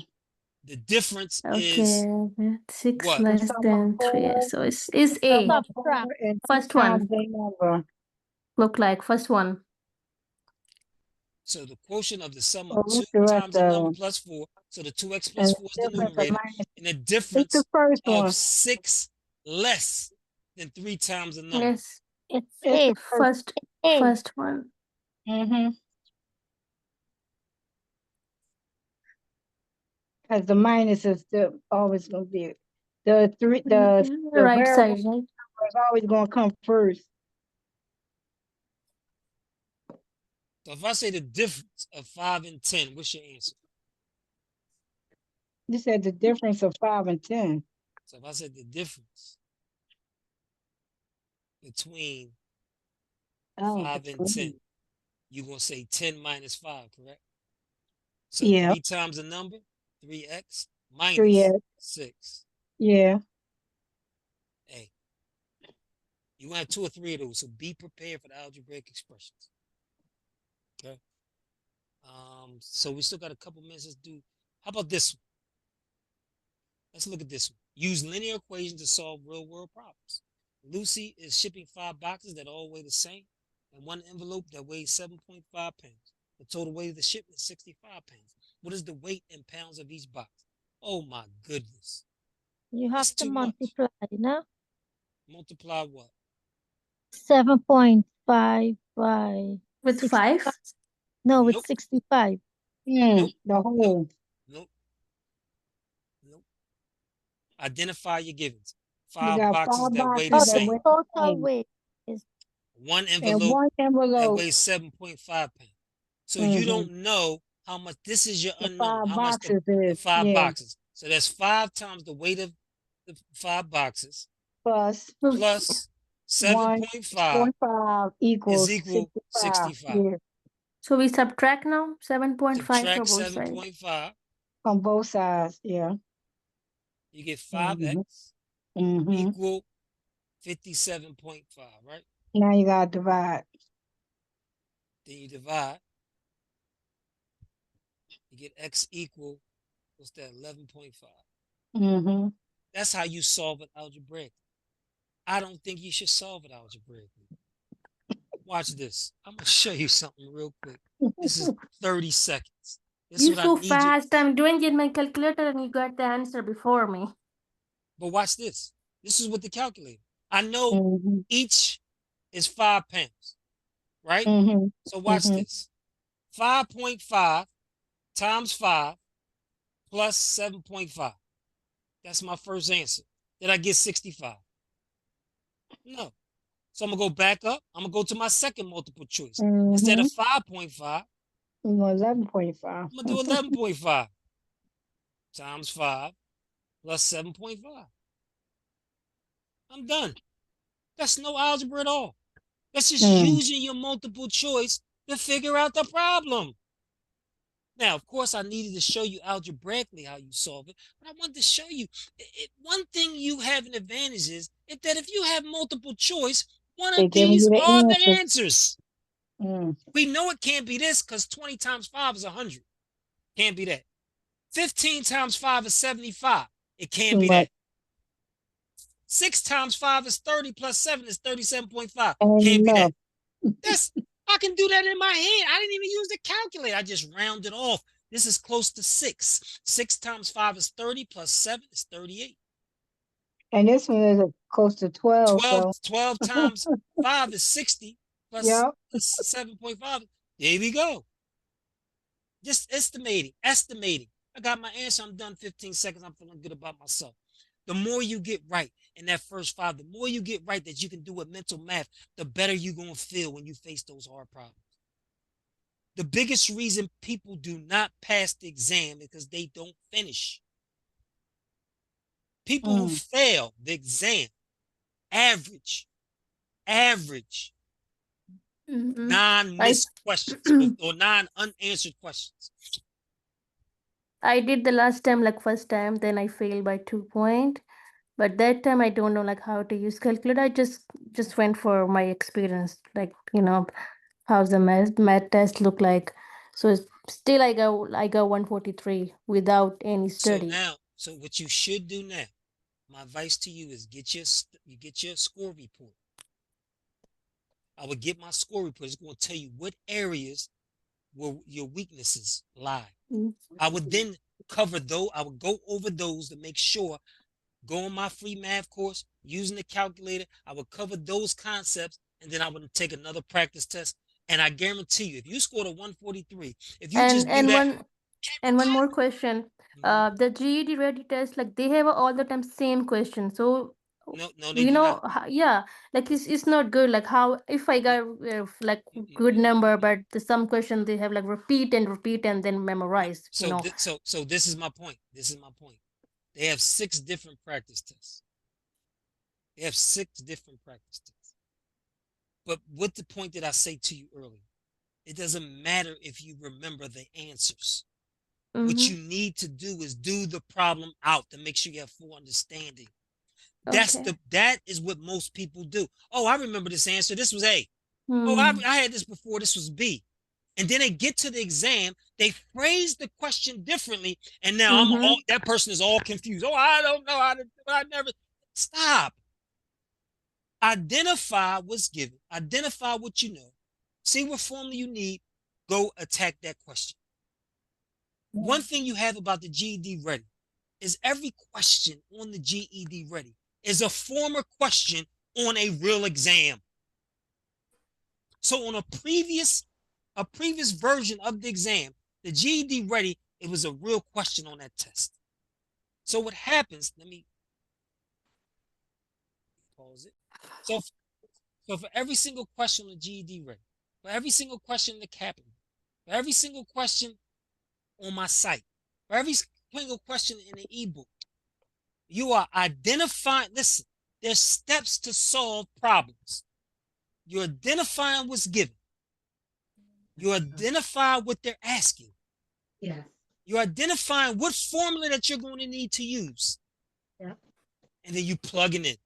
The difference Okay, is 6 what? less than 3. So it's A. Subtract. And First times one. their number. Look like first one. So the quotient of the sum Well, of 2 what's the rest times the of number them? plus 4. So the 2x And plus the 4 is the difference of numerator. minus. And the It's difference the first of one. 6 less than 3 times the number. Yes. It's It's A. the first. First one. Mm-hmm. Because the minus is always going to be the Right variable side, right? number is always going to come first. So if I say the difference of 5 and 10, what's your answer? You said the difference of 5 and 10. So if I said the difference between 5 and 10, you're going to say 10 minus 5, correct? So Yeah. 3 times the number, 3x minus 3x. 6. Yeah. Hey, you're going to have 2 or 3 of those, so be prepared for the algebraic expressions. Okay? So we still got a couple minutes. Let's do, how about this one? Let's look at this one. Use linear equations to solve real world problems. Lucy is shipping 5 boxes that all weigh the same and 1 envelope that weighs 7.5 pounds. The total weight of the shipment is 65 pounds. What is the weight in pounds of each box? Oh my goodness. You That's have to too much. multiply, no? Multiply what? 7.5 by With 65. 5? No, with Nope. 65. Nope. The whole. Nope. Identify your givens. You 5 got boxes 5 that weigh boxes the Oh, that the same. weigh total the same. weight is 1 And envelope one that envelope. weighs 7.5 pounds. So you don't know how much, this is your The unknown, 5 how much boxes the is. 5 Yeah. boxes. So that's 5 times the weight of the 5 boxes Plus. plus 7.5 0.5 is equals equal 65. 65. Yeah, So we subtract now 7.5 for Subtract both sides. 7.5, on both sides. Yeah. you get Mhm. 5x Mm-hmm. equal 57.5, right? Now you gotta divide. Then you divide, you get x equal, what's that, 11.5. Mm-hmm. That's how you solve it algebraically. I don't think you should solve it algebraically. Watch this. I'm going to show you something real quick. This is 30 seconds. This is You're what I so need you. fast. I'm doing it in my calculator and you got the answer before me. But watch this. This is with the calculator. I know Mm-hmm. each is 5 pounds, right? Mm-hmm. So watch Mm-hmm. this. 5.5 times 5 plus 7.5. That's my first answer. Did I get 65? No. So I'm going to go back up. I'm going to go to my second multiple choice. Instead of 5.5, You know, 11.5. I'm going to do 11.5 times 5 plus 7.5. I'm done. That's no algebra at all. That's just using your multiple choice to figure out the problem. Now, of course, I needed to show you algebraically how you solve it, but I wanted to show you one thing you have an advantage is that if you have multiple choice, one They of giving these you are the the answer. answers. Mm. We know it can't be this because 20 times 5 is 100. Can't be that. 15 times 5 is 75. It can't Too be much. that. 6 times 5 is 30 plus 7 is 37.5. Ain't Can't be that. enough. I can do that in my head. I didn't even use the calculator. I just rounded off. This is close to 6. 6 times 5 is 30 plus 7 is 38. And this one is close to 12, 12, so 12 times 5 is 60 plus yep. 7.5. There we go. Just estimating. I got my answer. I'm done 15 seconds. I'm feeling good about myself. The more you get right in that first 5, the more you get right that you can do with mental math, the better you're going to feel when you face those hard problems. The biggest reason people do not pass the exam is because they don't finish. People who fail the exam, average, non-missed questions or non-unanswered questions. I did the last time, like first time, then I failed by 2 points. But that time I don't know like how to use calculator. I just went for my experience, like how's the math test look like. So still I got 143 without any study. So what you should do now, my advice to you is get your score report. I would get my score report. It's going to tell you what areas where your weaknesses lie. I would then cover those. I would go over those to make sure. Go on my free math course using the calculator. I would cover those concepts, and then I would take another practice test. And I guarantee you, if you scored a 143, if you just do that. One more question. The GED ready test, like they have all the time same question. So No, they do not. yeah, like it's not good. Like how if I got like good number, but some question they have like repeat and then memorize. So this is my point. They have 6 different practice tests. But with the point that I say to you earlier, it doesn't matter if you remember the answers. What you need to do is do the problem out to make sure you have full understanding. That is what most people do. Oh, I remember this answer. This was A. Oh, I had this before. This was B. And then they get to the exam, they phrase the question differently, and now that person is all confused. Oh, I don't know. I never. Stop. Identify what's given. Identify what you know. See what formula you need. Go attack that question. One thing you have about the GED Ready is every question on the GED Ready is a former question on a real exam. So on a previous version of the exam, the GED Ready, it was a real question on that test. So what happens, let me pause it. So for every single question on the GED Ready, for every single question in the capital, for every single question on my site, for every single question in the eBook, you are identifying, listen, There's steps to solve problems. You identify what's given. You identify what they're asking. Yeah. You're identifying what formula that you're going to need to use. Yeah. And then you plug it in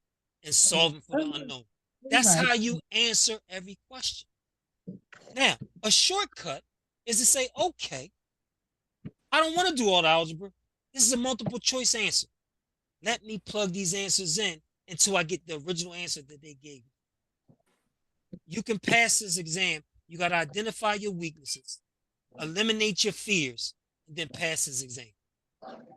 and solving for the unknown. That's Right. how you answer every question. Now, a shortcut is to say, okay, I don't want to do all the algebra. This is a multiple choice answer. Let me plug these answers in until I get the original answer that they gave me. You can pass this exam. You got to identify your weaknesses, eliminate your fears, and then pass this exam.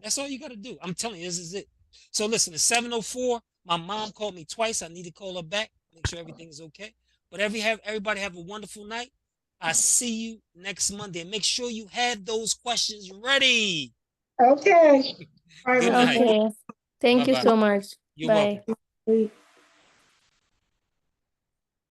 That's all you got to do. I'm telling you, this is it. So listen, it's 7:04. My mom called me twice. I need to call her back, make sure everything is okay. But everybody have a wonderful night. I see you next Monday. Make sure you have those questions ready. Okay. All right, Good Mr. night. Okay. Thank you Bye-bye. so much. You're Bye. welcome. Lee.